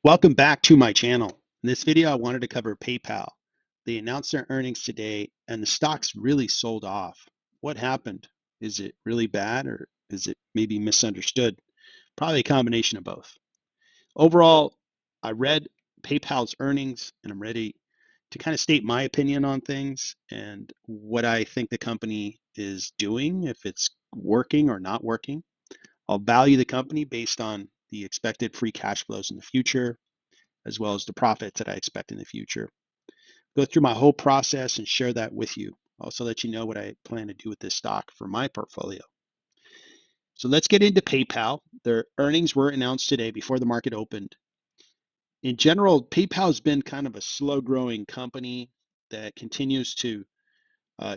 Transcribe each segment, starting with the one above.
Welcome back to my channel. In this video, I wanted to cover PayPal. They announced their earnings today and the stocks really sold off. What happened? Is it really bad or is it maybe misunderstood? Probably a combination of both. Overall, I read PayPal's earnings and I'm ready to kind of state my opinion on things and what I think the company is doing, if it's working or not working. I'll value the company based on the expected free cash flows in the future, as well as the profits that I expect in the future. Go through my whole process and share that with you. Also let you know what I plan to do with this stock for my portfolio. So let's get into PayPal. Their earnings were announced today before the market opened. In general, PayPal has been kind of a slow growing company that continues to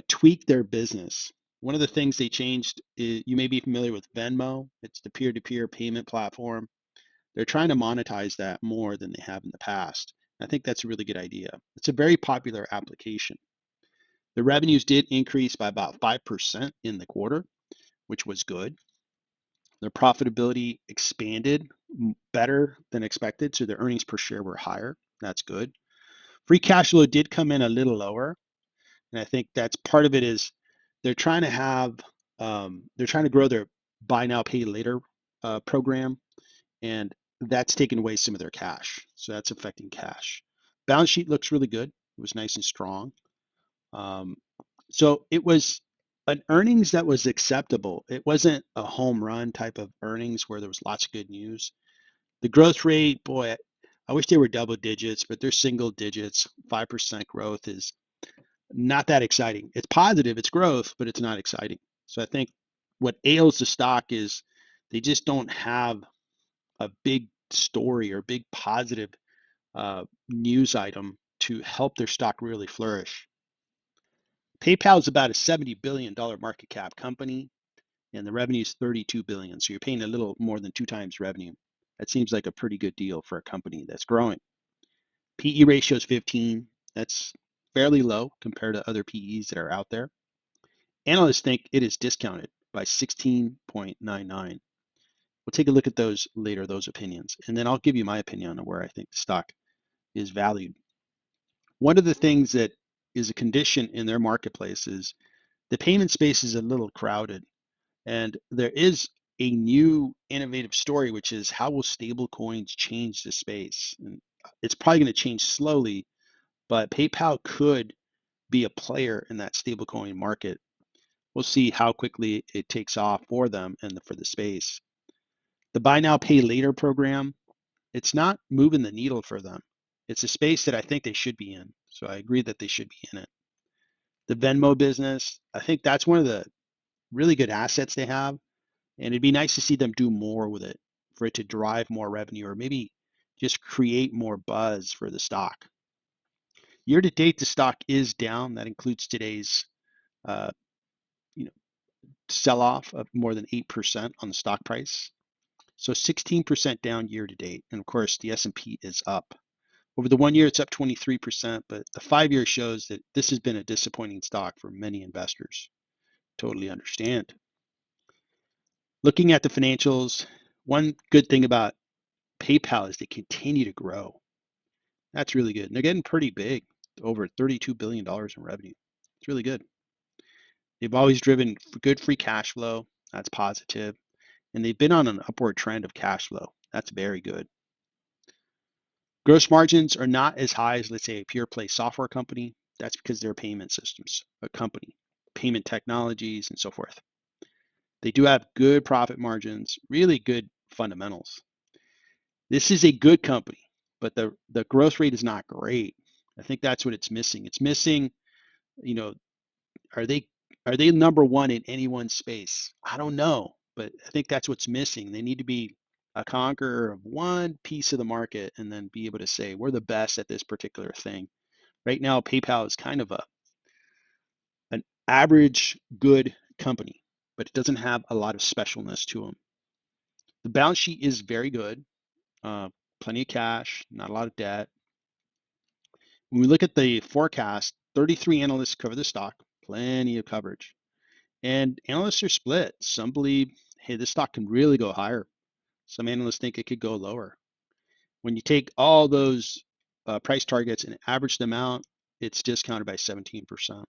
tweak their business. One of the things they changed is, you may be familiar with Venmo. It's the peer-to-peer payment platform. They're trying to monetize that more than they have in the past. I think that's a really good idea. It's a very popular application. The revenues did increase by about 5% in the quarter, which was good. Their profitability expanded better than expected, so their earnings per share were higher. That's good. Free cash flow did come in a little lower, and I think that's part of it is they're trying to have they're trying to grow their buy now pay later program, and that's taken away some of their cash. So that's affecting cash. Balance sheet looks really good. It was nice and strong. Um, so it was an earnings that was acceptable. It wasn't a home run type of earnings where there was lots of good news. The growth rate, boy, I wish they were double digits, but they're single digits. 5% growth is not that exciting. It's positive, it's growth, but it's not exciting. So I think what ails the stock is they just don't have a big story or big positive news item to help their stock really flourish. PayPal is about a $70 billion market cap company, and the revenue is 32 billion. So you're paying a little more than 2 times revenue. That seems like a pretty good deal for a company that's growing. PE ratio is 15. That's fairly low compared to other PEs that are out there. Analysts think it is discounted by 16.99. We'll take a look at those later, those opinions, and then I'll give you my opinion on where I think the stock is valued. One of the things that is a condition in their marketplace is the payment space is a little crowded, and there is a new innovative story, which is how will stable coins change the space? And it's probably going to change slowly, but PayPal could be a player in that stablecoin market. We'll see how quickly it takes off for them and for the space. The buy now, pay later program, it's not moving the needle for them. It's a space that I think they should be in. So I agree that they should be in it. The Venmo business, I think that's one of the really good assets they have. And it'd be nice to see them do more with it for it to drive more revenue or maybe just create more buzz for the stock. Year to date, the stock is down. That includes today's uh, you know, sell-off of more than 8% on the stock price. So 16% down year to date. And of course, the S&P is up. Over the 1 year, it's up 23%, but the 5 year shows that this has been a disappointing stock for many investors. Totally understand. Looking at the financials, one good thing about PayPal is they continue to grow. That's really good. And they're getting pretty big, over $32 billion in revenue. It's really good. They've always driven good free cash flow. That's positive. And they've been on an upward trend of cash flow. That's very good. Gross margins are not as high as, let's say, a pure play software company. That's because they're payment systems, a company, payment technologies, and so forth. They do have good profit margins, really good fundamentals. This is a good company, but the growth rate is not great. I think that's what it's missing. It's missing, you know, are they number one in any one space? I don't know, but I think that's what's missing. They need to be a conqueror of one piece of the market and then be able to say we're the best at this particular thing. Right now, PayPal is kind of an average good company, but it doesn't have a lot of specialness to them. The balance sheet is very good, uh, plenty of cash, not a lot of debt. When we look at the forecast, 33 analysts cover the stock, plenty of coverage. And analysts are split. Some believe, hey, this stock can really go higher. Some analysts think it could go lower. When you take all those price targets and average them out, it's discounted by 17%.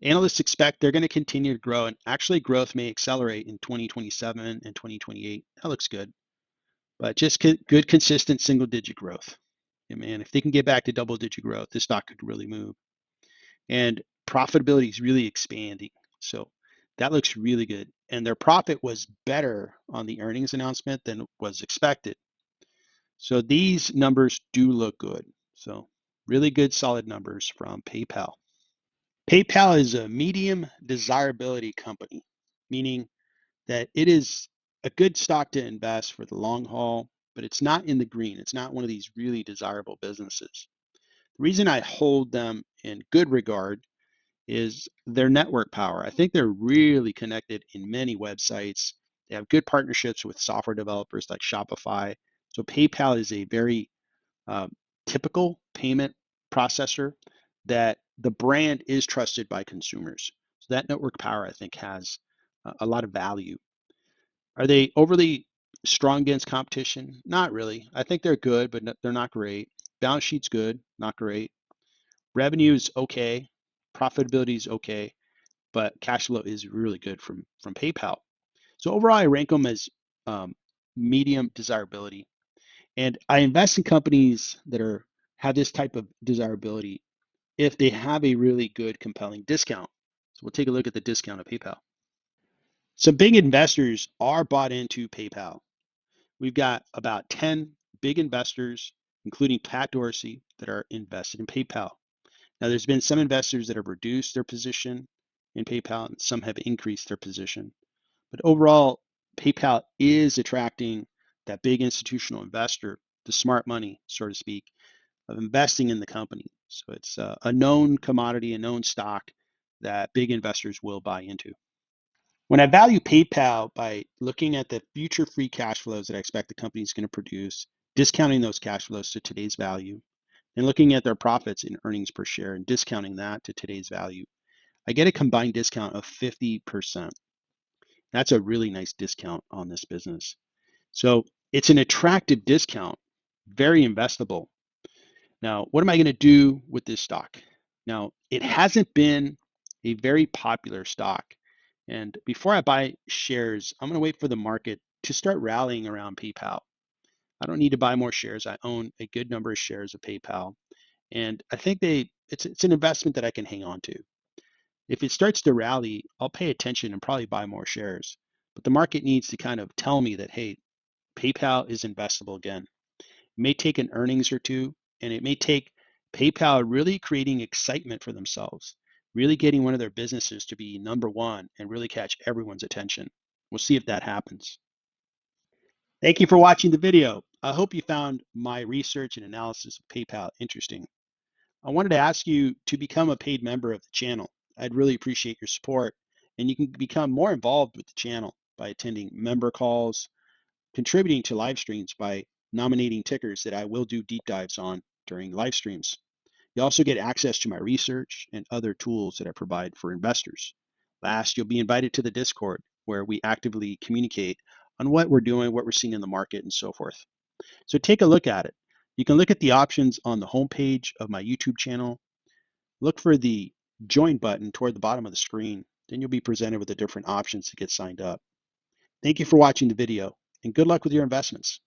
Analysts expect they're going to continue to grow, and actually growth may accelerate in 2027 and 2028. That looks good, but just good, consistent single-digit growth. And man, if they can get back to double-digit growth, this stock could really move. And profitability is really expanding. So that looks really good. And their profit was better on the earnings announcement than was expected. So these numbers do look good. So really good, solid numbers from PayPal. PayPal is a medium desirability company, meaning that it is a good stock to invest for the long haul, but it's not in the green. It's not one of these really desirable businesses. The reason I hold them in good regard is their network power. I think they're really connected in many websites. They have good partnerships with software developers like Shopify. So PayPal is a very um, typical payment processor that the brand is trusted by consumers. So that network power, I think, has a lot of value. Are they overly strong against competition? Not really. I think they're good, but they're not great. Balance sheet's good, not great. Revenue is okay. Profitability is okay, but cash flow is really good from PayPal. So overall, I rank them as medium desirability. And I invest in companies that have this type of desirability if they have a really good, compelling discount. So we'll take a look at the discount of PayPal. Some big investors are bought into PayPal. We've got about 10 big investors, including Pat Dorsey, that are invested in PayPal. Now, there's been some investors that have reduced their position in PayPal, and some have increased their position. But overall, PayPal is attracting that big institutional investor, the smart money, so to speak, of investing in the company. So it's a known commodity, a known stock that big investors will buy into. When I value PayPal by looking at the future free cash flows that I expect the company is going to produce, discounting those cash flows to today's value, and looking at their profits and earnings per share and discounting that to today's value, I get a combined discount of 50%. That's a really nice discount on this business. So it's an attractive discount, very investable. Now, what am I going to do with this stock? Now, it hasn't been a very popular stock. And before I buy shares, I'm going to wait for the market to start rallying around PayPal. I don't need to buy more shares. I own a good number of shares of PayPal. And I think it's an investment that I can hang on to. If it starts to rally, I'll pay attention and probably buy more shares. But the market needs to kind of tell me that, hey, PayPal is investable again. It may take an earnings or two, and it may take PayPal really creating excitement for themselves, really getting one of their businesses to be number one and really catch everyone's attention. We'll see if that happens. Thank you for watching the video. I hope you found my research and analysis of PayPal interesting. I wanted to ask you to become a paid member of the channel. I'd really appreciate your support, and you can become more involved with the channel by attending member calls, contributing to live streams by nominating tickers that I will do deep dives on during live streams. You also get access to my research and other tools that I provide for investors. Last, you'll be invited to the Discord where we actively communicate on what we're doing, what we're seeing in the market, and so forth. So take a look at it. You can look at the options on the homepage of my YouTube channel. Look for the join button toward the bottom of the screen. Then you'll be presented with the different options to get signed up. Thank you for watching the video, and good luck with your investments.